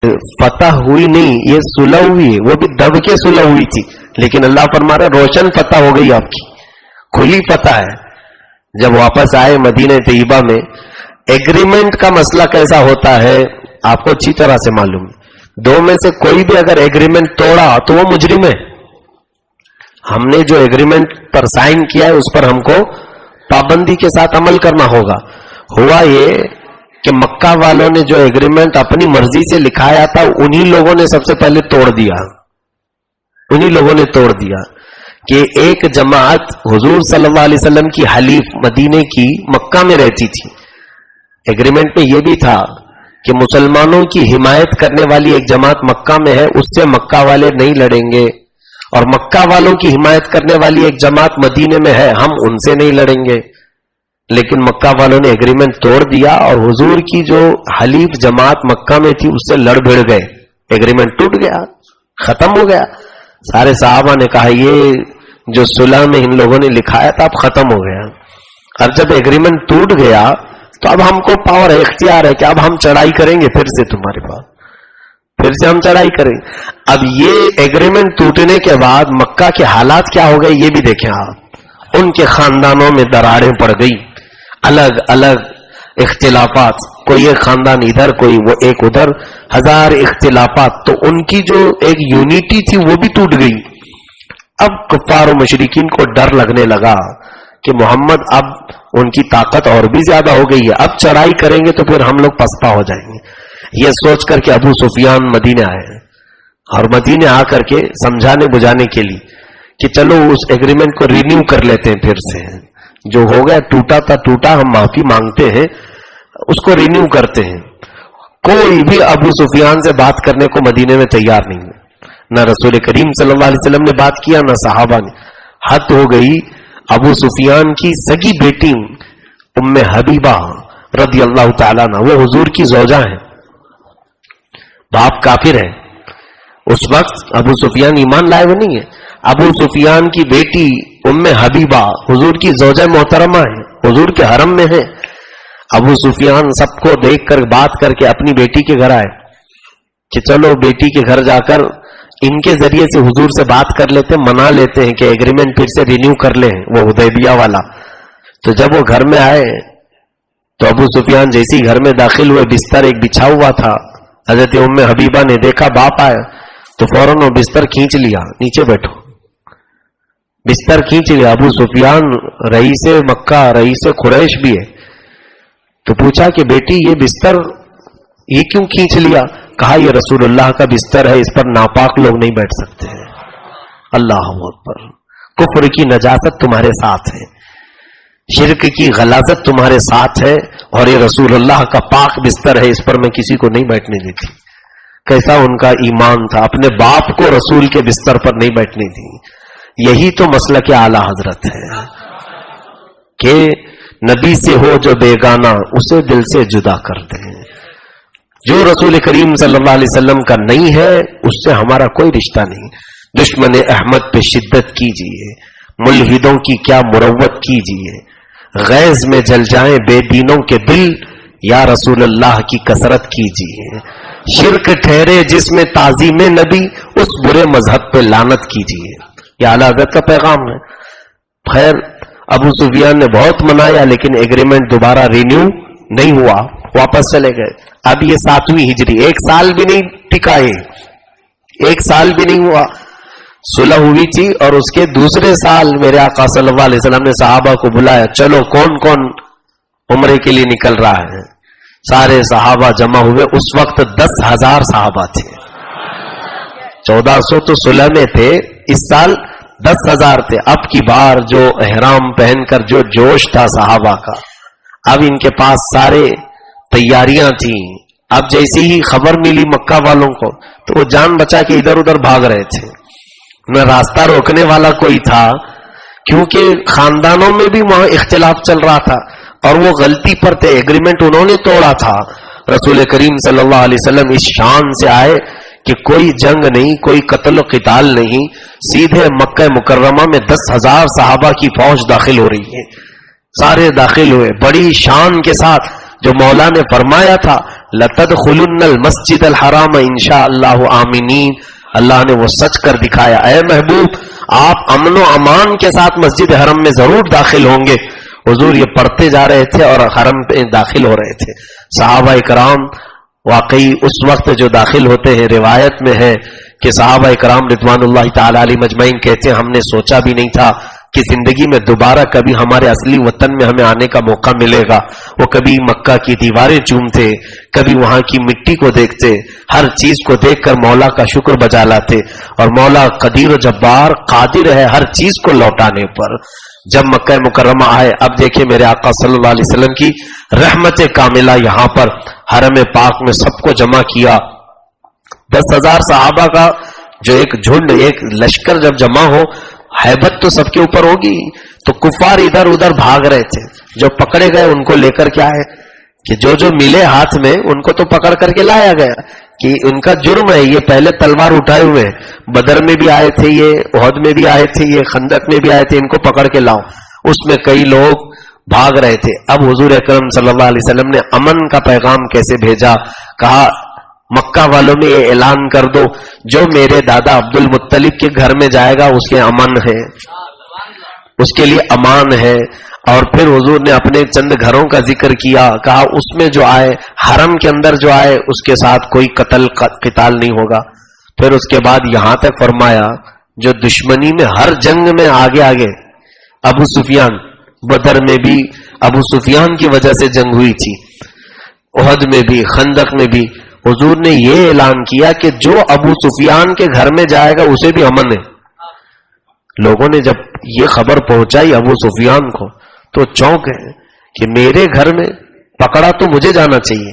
فتح ہوئی نہیں، یہ صلح ہوئی، وہ بھی دب کے صلح ہوئی تھی، لیکن اللہ فرما رہا ہے روشن فتح ہو گئی، آپ کی کھلی فتح ہے۔ جب واپس آئے مدینہ طیبہ میں، ایگریمنٹ کا مسئلہ کیسا ہوتا ہے آپ کو اچھی طرح سے معلوم ہے، دو میں سے کوئی بھی اگر ایگریمنٹ توڑا تو وہ مجرم ہے۔ ہم نے جو ایگریمنٹ پر سائن کیا ہے اس پر ہم کو پابندی کے ساتھ عمل کرنا ہوگا۔ ہوا یہ کہ مکہ والوں نے جو ایگریمنٹ اپنی مرضی سے لکھایا تھا انہی لوگوں نے سب سے پہلے توڑ دیا، انہی لوگوں نے توڑ دیا کہ ایک جماعت حضور صلی اللہ علیہ وسلم کی حلیف مدینے کی مکہ میں رہتی تھی، ایگریمنٹ میں یہ بھی تھا کہ مسلمانوں کی حمایت کرنے والی ایک جماعت مکہ میں ہے، اس سے مکہ والے نہیں لڑیں گے، اور مکہ والوں کی حمایت کرنے والی ایک جماعت مدینے میں ہے، ہم ان سے نہیں لڑیں گے۔ لیکن مکہ والوں نے ایگریمنٹ توڑ دیا اور حضور کی جو حلیف جماعت مکہ میں تھی اس سے لڑ بھڑ گئے، ایگریمنٹ ٹوٹ گیا، ختم ہو گیا۔ سارے صحابہ نے کہا یہ جو صلح میں ان لوگوں نے لکھایا تھا اب ختم ہو گیا۔ اب جب ایگریمنٹ ٹوٹ گیا تو اب ہم کو پاور ہے، اختیار ہے کہ اب ہم چڑھائی کریں گے پھر سے تمہارے پاس، پھر سے ہم چڑھائی کریں گے۔ اب یہ ایگریمنٹ ٹوٹنے کے بعد مکہ کے حالات کیا ہو گئے یہ بھی دیکھیں آپ، ان کے خاندانوں میں دراڑیں پڑ گئی، الگ الگ اختلافات، کوئی ایک خاندان ادھر کوئی وہ ایک ادھر، ہزار اختلافات، تو ان کی جو ایک یونٹی تھی وہ بھی ٹوٹ گئی۔ اب کفار و مشرکین کو ڈر لگنے لگا کہ محمد اب ان کی طاقت اور بھی زیادہ ہو گئی ہے، اب چڑھائی کریں گے تو پھر ہم لوگ پسپا ہو جائیں گے۔ یہ سوچ کر کے ابو سفیان مدینے آئے اور مدینے آ کر کے سمجھانے بجھانے کے لیے کہ چلو اس ایگریمنٹ کو رینیو کر لیتے ہیں، پھر سے جو ہو گیا ٹوٹا تھا ٹوٹا، ہم معافی مانگتے ہیں، اس کو رینیو کرتے ہیں۔ کوئی بھی ابو سفیان سے بات کرنے کو مدینے میں تیار نہیں ہے، نہ رسول کریم صلی اللہ علیہ وسلم نے بات کیا نہ صحابہ نے۔ حد ہو گئی، ابو سفیان کی سگی بیٹی ام حبیبہ رضی اللہ تعالیٰ عنہ، وہ حضور کی زوجہ ہیں، باپ کافر ہے، اس وقت ابو سفیان ایمان لائے ہوئے نہیں ہے، ابو سفیان کی بیٹی ام حبیبہ حضور کی زوجہ محترمہ ہے، حضور کے حرم میں ہے۔ ابو سفیان سب کو دیکھ کر بات کر کے اپنی بیٹی کے گھر آئے کہ چلو بیٹی کے گھر جا کر ان کے ذریعے سے حضور سے بات کر لیتے، منا لیتے ہیں کہ ایگریمنٹ پھر سے رینیو کر لیں وہ حدیبیہ والا۔ تو جب وہ گھر میں آئے تو ابو سفیان جیسی گھر میں داخل ہوئے، بستر ایک بچھا ہوا تھا، حضرت ام حبیبہ نے دیکھا باپ آیا تو فوراً وہ بستر کھینچ لیا، نیچے بیٹھو، بستر کھینچ لیا۔ ابو سفیان رئیس مکہ رئیس قریش بھی ہے، تو پوچھا کہ بیٹی یہ بستر یہ کیوں کھینچ لیا؟ کہا یہ رسول اللہ کا بستر ہے، اس پر ناپاک لوگ نہیں بیٹھ سکتے ہیں۔ اللہ اکبر، کفر کی نجاست تمہارے ساتھ ہے، شرک کی غلاظت تمہارے ساتھ ہے، اور یہ رسول اللہ کا پاک بستر ہے، اس پر میں کسی کو نہیں بیٹھنے دیتی۔ کیسا ان کا ایمان تھا، اپنے باپ کو رسول کے بستر پر نہیں بیٹھنے دی۔ یہی تو مسلک اعلی حضرت ہے کہ نبی سے ہو جو بیگانہ اسے دل سے جدا کر دیں۔ جو رسول کریم صلی اللہ علیہ وسلم کا نہیں ہے اس سے ہمارا کوئی رشتہ نہیں۔ دشمن احمد پہ شدت کیجیے، ملحدوں کی کیا مروت کیجیے، غیظ میں جل جائیں بے دینوں کے دل، یا رسول اللہ کی کثرت کیجیے۔ شرک ٹھہرے جس میں تعظیم نبی، اس برے مذہب پہ لعنت کیجیے۔ یہ اعلی حضرت کا پیغام ہے۔ خیر ابو سفیان نے بہت منایا لیکن ایگریمنٹ دوبارہ رینیو نہیں ہوا، واپس چلے گئے۔ اب یہ 7ویں ہجری، ایک سال بھی نہیں ٹکا، ایک سال بھی نہیں ہوا، صلح ہوئی تھی، اور اس کے دوسرے سال میرے آقا صلی اللہ علیہ وسلم نے صحابہ کو بلایا، چلو کون کون عمرے کے لیے نکل رہا ہے؟ سارے صحابہ جمع ہوئے۔ اس وقت 10,000 صحابہ تھے، 1400 تو صلح میں تھے، اس سال 10,000 تھے۔ اب کی بار جو احرام پہن کر جو جوش تھا صحابہ کا، اب ان کے پاس سارے تیاریاں تھیں۔ اب جیسی ہی خبر ملی مکہ والوں کو تو وہ جان بچا کے ادھر ادھر بھاگ رہے تھے، نہ راستہ روکنے والا کوئی تھا، کیونکہ خاندانوں میں بھی وہاں اختلاف چل رہا تھا اور وہ غلطی پر تھے، ایگریمنٹ انہوں نے توڑا تھا۔ رسول کریم صلی اللہ علیہ وسلم اس شان سے آئے کہ کوئی جنگ نہیں، کوئی قتل و قتال نہیں، سیدھے مکہ مکرمہ میں 10,000 صحابہ کی فوج داخل ہو رہی ہے، سارے داخل ہوئے بڑی شان کے ساتھ۔ جو مولا نے فرمایا تھا لَتَدْخُلُنَّ الْمَسْجِدَ الْحَرَامَ اِنشَاءَ اللَّهُ آمِنِينَ. اللہ نے وہ سچ کر دکھایا. اے محبوب آپ امن و امان کے ساتھ مسجد حرم میں ضرور داخل ہوں گے. حضور یہ پڑھتے جا رہے تھے اور حرم پہ داخل ہو رہے تھے. صحابہ کرام واقعی اس وقت جو داخل ہوتے ہیں، روایت میں ہے کہ صحابہ کرام رضوان اللہ تعالی علیہ مجمعین کہتے ہیں ہم نے سوچا بھی نہیں تھا کہ زندگی میں دوبارہ کبھی ہمارے اصلی وطن میں ہمیں آنے کا موقع ملے گا. وہ کبھی مکہ کی دیواریں چومتے، کبھی وہاں کی مٹی کو دیکھتے، ہر چیز کو دیکھ کر مولا کا شکر بجا لاتے. اور مولا قدیر و جبار قادر ہے ہر چیز کو لوٹانے پر. جب مکہ مکرمہ آئے، اب دیکھیں میرے آقا صلی اللہ علیہ وسلم کی رحمت کاملہ یہاں پر حرم پاک میں سب کو جمع کیا. 10,000 صحابہ کا جو ایک جھنڈ، ایک لشکر جب جمع ہو، ہیبت تو سب کے اوپر ہوگی. تو کفار ادھر ادھر بھاگ رہے تھے. جو پکڑے گئے ان کو لے کر کیا ہے کہ جو ملے ہاتھ میں ان کو تو پکڑ کر کے لایا گیا کہ ان کا جرم ہے. یہ پہلے تلوار اٹھائے ہوئے ہیں، بدر میں بھی آئے تھے، یہ احد میں بھی آئے تھے، یہ خندق میں بھی آئے تھے، ان کو پکڑ کے لاؤ. اس میں کئی لوگ بھاگ رہے تھے. اب حضور اکرم صلی اللہ علیہ وسلم نے امن کا پیغام کیسے بھیجا؟ کہا مکہ والوں میں یہ اعلان کر دو جو میرے دادا عبد المطلب کے گھر میں جائے گا اس کے امن ہے، اس کے لیے امان ہے. اور پھر حضور نے اپنے چند گھروں کا ذکر کیا. کہا اس میں جو آئے، حرم کے اندر جو آئے اس کے ساتھ کوئی قتال نہیں ہوگا. پھر اس کے بعد یہاں تک فرمایا جو دشمنی میں ہر جنگ میں آگے آگے، ابو سفیان، بدر میں بھی ابو سفیان کی وجہ سے جنگ ہوئی تھی، احد میں بھی، خندق میں بھی. حضور نے یہ اعلان کیا کہ جو ابو سفیان کے گھر میں جائے گا اسے بھی امن ہے. لوگوں نے جب یہ خبر پہنچائی ابو سفیان کو تو چونک ہے کہ میرے گھر میں پکڑا تو مجھے جانا چاہیے،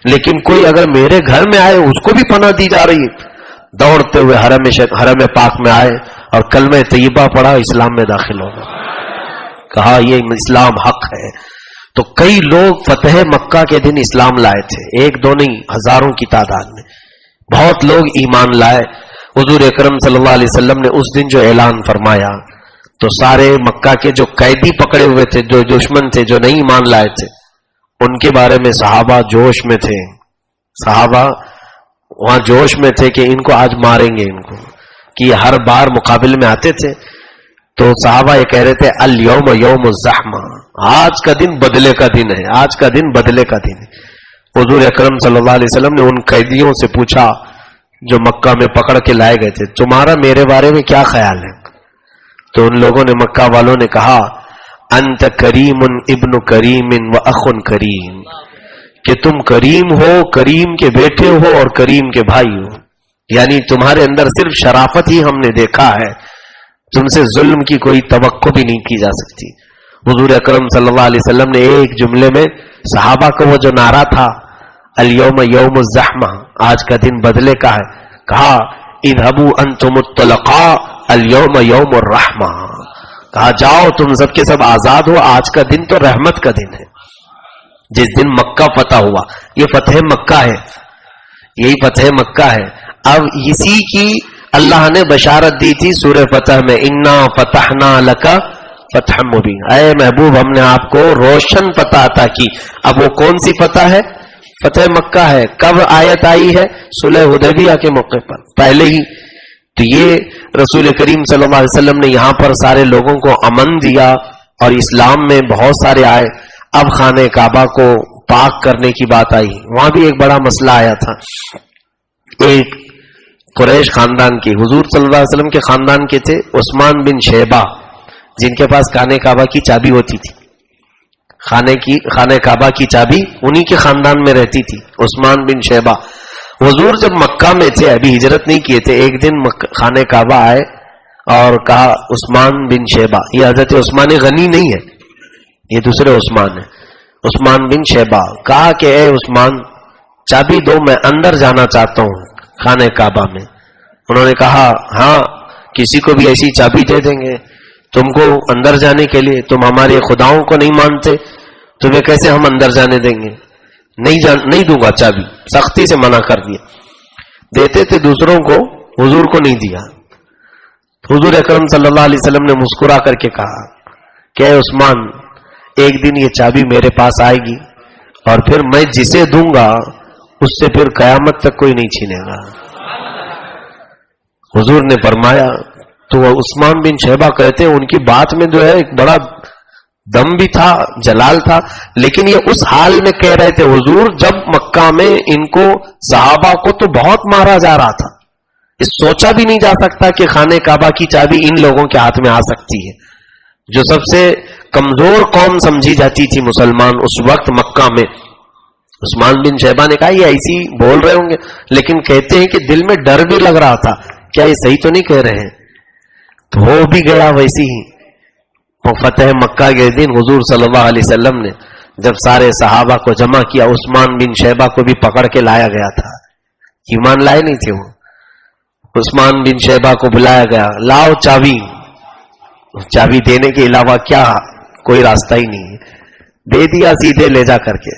لیکن کوئی اگر میرے گھر میں آئے اس کو بھی پناہ دی جا رہی ہے. دوڑتے ہوئے حرم پاک میں آئے اور کلمہ طیبہ پڑھا، اسلام میں داخل ہو گئے. کہا یہ اسلام حق ہے. تو کئی لوگ فتح مکہ کے دن اسلام لائے تھے، ایک دو نہیں، ہزاروں کی تعداد میں بہت لوگ ایمان لائے. حضور اکرم صلی اللہ علیہ وسلم نے اس دن جو اعلان فرمایا تو سارے مکہ کے جو قیدی پکڑے ہوئے تھے، جو دشمن تھے، جو نہیں ایمان لائے تھے، ان کے بارے میں صحابہ جوش میں تھے. صحابہ وہاں جوش میں تھے کہ ان کو آج ماریں گے، ان کو کہ یہ ہر بار مقابل میں آتے تھے. تو صحابہ یہ کہہ رہے تھے الیوم یوم الزحمہ، آج کا دن بدلے کا دن ہے، آج کا دن بدلے کا دن ہے. حضور اکرم صلی اللہ علیہ وسلم نے ان قیدیوں سے پوچھا جو مکہ میں پکڑ کے لائے گئے تھے، تمہارا میرے بارے میں کیا خیال ہے؟ تو ان لوگوں نے، مکہ والوں نے کہا انت کریم ابن کریم و اخ کریم، کہ تم کریم ہو، کریم کے بیٹے ہو اور کریم کے بھائی ہو. یعنی تمہارے اندر صرف شرافت ہی ہم نے دیکھا ہے، تم سے ظلم کی کوئی توقع بھی نہیں کی جا سکتی. حضور اکرم صلی اللہ علیہ وسلم نے ایک جملے میں صحابہ کو وہ جو نعرہ تھا الیوم یوم الزحمہ، آج کا دن بدلے کا ہے، کہا اذهبوا انتم الطلقاء الیوم یوم الرحمہ. کہا جاؤ تم سب کے سب آزاد ہو، آج کا دن تو رحمت کا دن ہے. جس دن مکہ فتح ہوا، یہ فتح مکہ ہے، یہی فتح مکہ ہے. اب اسی کی اللہ نے بشارت دی تھی سورہ فتح میں، انا فتحنا لک فتح مبین، اے محبوب ہم نے آپ کو روشن فتح عطا کی. اب وہ کون سی فتح ہے؟ فتح مکہ ہے. کب آیت آئی ہے؟ صلح حدیبیہ کے موقع پر، پہلے ہی. تو یہ رسول کریم صلی اللہ علیہ وسلم نے یہاں پر سارے لوگوں کو امن دیا اور اسلام میں بہت سارے آئے. اب خانہ کعبہ کو پاک کرنے کی بات آئی، وہاں بھی ایک بڑا مسئلہ آیا تھا. ایک قریش خاندان کی، حضور صلی اللہ علیہ وسلم کے خاندان کے تھے عثمان بن شیبہ، جن کے پاس خانہ کعبہ کی چابی ہوتی تھی. خانہ کعبہ کی چابی انہی کے خاندان میں رہتی تھی، عثمان بن شیبہ. حضور جب مکہ میں تھے، ابھی ہجرت نہیں کیے تھے، ایک دن خانہ کعبہ آئے اور کہا عثمان بن شیبہ، یہ حضرت عثمان غنی نہیں ہے، یہ دوسرے عثمان ہے، عثمان بن شیبہ. کہا کہ اے عثمان چابی دو، میں اندر جانا چاہتا ہوں خانہ کعبہ میں. انہوں نے کہا ہاں کسی کو بھی ایسی چابی دے دیں گے تم کو اندر جانے کے لیے، تم ہمارے خداؤں کو نہیں مانتے، تمہیں کیسے ہم اندر جانے دیں گے؟ نہیں دوں گا چابی، سختی سے منع کر دیا. دیتے تھے دوسروں کو، حضور کو نہیں دیا. حضور اکرم صلی اللہ علیہ وسلم نے مسکرا کر کے کہا کہ اے عثمان ایک دن یہ چابی میرے پاس آئے گی اور پھر میں جسے دوں گا اس سے پھر قیامت تک کوئی نہیں چھینے گا. حضور نے فرمایا تو عثمان بن شیبہ کہتے ہیں ان کی بات میں جو ہے ایک بڑا دم بھی تھا, جلال تھا, لیکن یہ اس حال میں کہہ رہے تھے حضور جب مکہ میں ان کو صحابہ کو تو بہت مارا جا رہا تھا, اس سوچا بھی نہیں جا سکتا کہ خانہ کعبہ کی چابی ان لوگوں کے ہاتھ میں آ سکتی ہے, جو سب سے کمزور قوم سمجھی جاتی تھی مسلمان اس وقت مکہ میں. عثمان بن شیبہ نے کہا یہ ایسی بول رہے ہوں گے, لیکن کہتے ہیں کہ دل میں ڈر بھی لگ رہا تھا, کیا یہ صحیح تو نہیں کہہ رہے ہیں. تو ہو بھی گیا ویسی ہی. فتح مکہ کے دن حضور صلی اللہ علیہ وسلم نے جب سارے صحابہ کو جمع کیا, عثمان بن شیبہ کو بھی پکڑ کے لایا گیا تھا, ایمان لائے نہیں تھے وہ. عثمان بن شیبہ کو بلایا گیا, لاؤ چابی. چابی دینے کے علاوہ کیا کوئی راستہ ہی نہیں ہے, دے دیا سیدھے لے جا کر کے.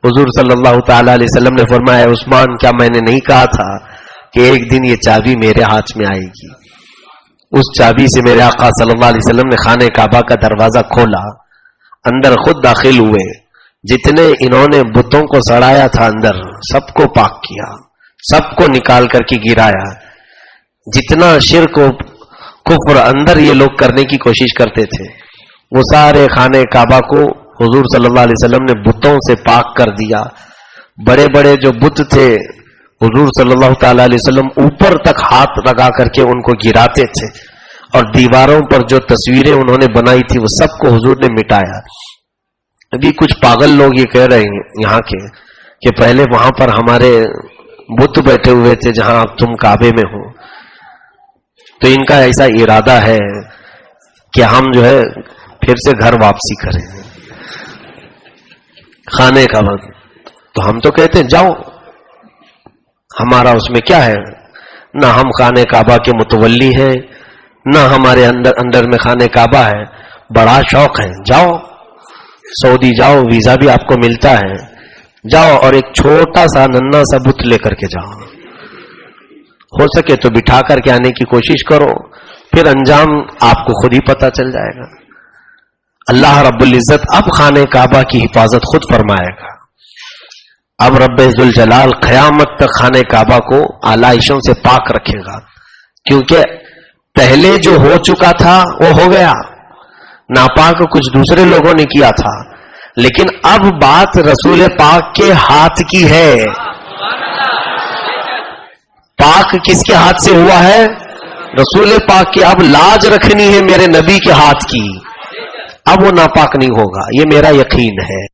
حضور صلی اللہ تعالی علیہ وسلم نے فرمایا عثمان کیا میں نے نہیں کہا تھا کہ ایک دن یہ چابی میرے ہاتھ میں آئے گی. اس چابی سے میرے آقا صلی اللہ علیہ وسلم نے خانہ کعبہ کا دروازہ کھولا, اندر خود داخل ہوئے, جتنے انہوں نے بتوں کو سڑایا تھا اندر سب کو پاک کیا, سب کو نکال کر کے گرایا. جتنا شرک و کفر اندر یہ لوگ کرنے کی کوشش کرتے تھے وہ سارے خانہ کعبہ کو حضور صلی اللہ علیہ وسلم نے بتوں سے پاک کر دیا. بڑے بڑے جو بت تھے حضور صلی اللہ تعالی علیہ وسلم اوپر تک ہاتھ لگا کر کے ان کو گراتے تھے, اور دیواروں پر جو تصویریں انہوں نے بنائی تھی وہ سب کو حضور نے مٹایا. ابھی کچھ پاگل لوگ یہ کہہ رہے ہیں یہاں کے کہ پہلے وہاں پر ہمارے بت بیٹھے ہوئے تھے جہاں تم کعبے میں ہو, تو ان کا ایسا ارادہ ہے کہ ہم جو ہے پھر سے گھر واپسی کریں خانے کا وقت. تو ہم تو کہتے ہیں جاؤ, ہمارا اس میں کیا ہے, نہ ہم خانہ کعبہ کے متولی ہیں نہ ہمارے اندر میں خانہ کعبہ ہے, بڑا شوق ہے, جاؤ سعودی جاؤ, ویزا بھی آپ کو ملتا ہے, جاؤ اور ایک چھوٹا سا ننا سا بت لے کر کے جاؤ, ہو سکے تو بٹھا کر کے آنے کی کوشش کرو, پھر انجام آپ کو خود ہی پتا چل جائے گا. اللہ رب العزت اب خانہ کعبہ کی حفاظت خود فرمائے گا. اب رب ذوالجلال قیامت تک خانہ کعبہ کو آلائشوں سے پاک رکھے گا, کیونکہ پہلے جو ہو چکا تھا وہ ہو گیا, ناپاک کچھ دوسرے لوگوں نے کیا تھا, لیکن اب بات رسول پاک کے ہاتھ کی ہے. پاک کس کے ہاتھ سے ہوا ہے؟ رسول پاک کی. اب لاج رکھنی ہے میرے نبی کے ہاتھ کی, اب وہ ناپاک نہیں ہوگا, یہ میرا یقین ہے.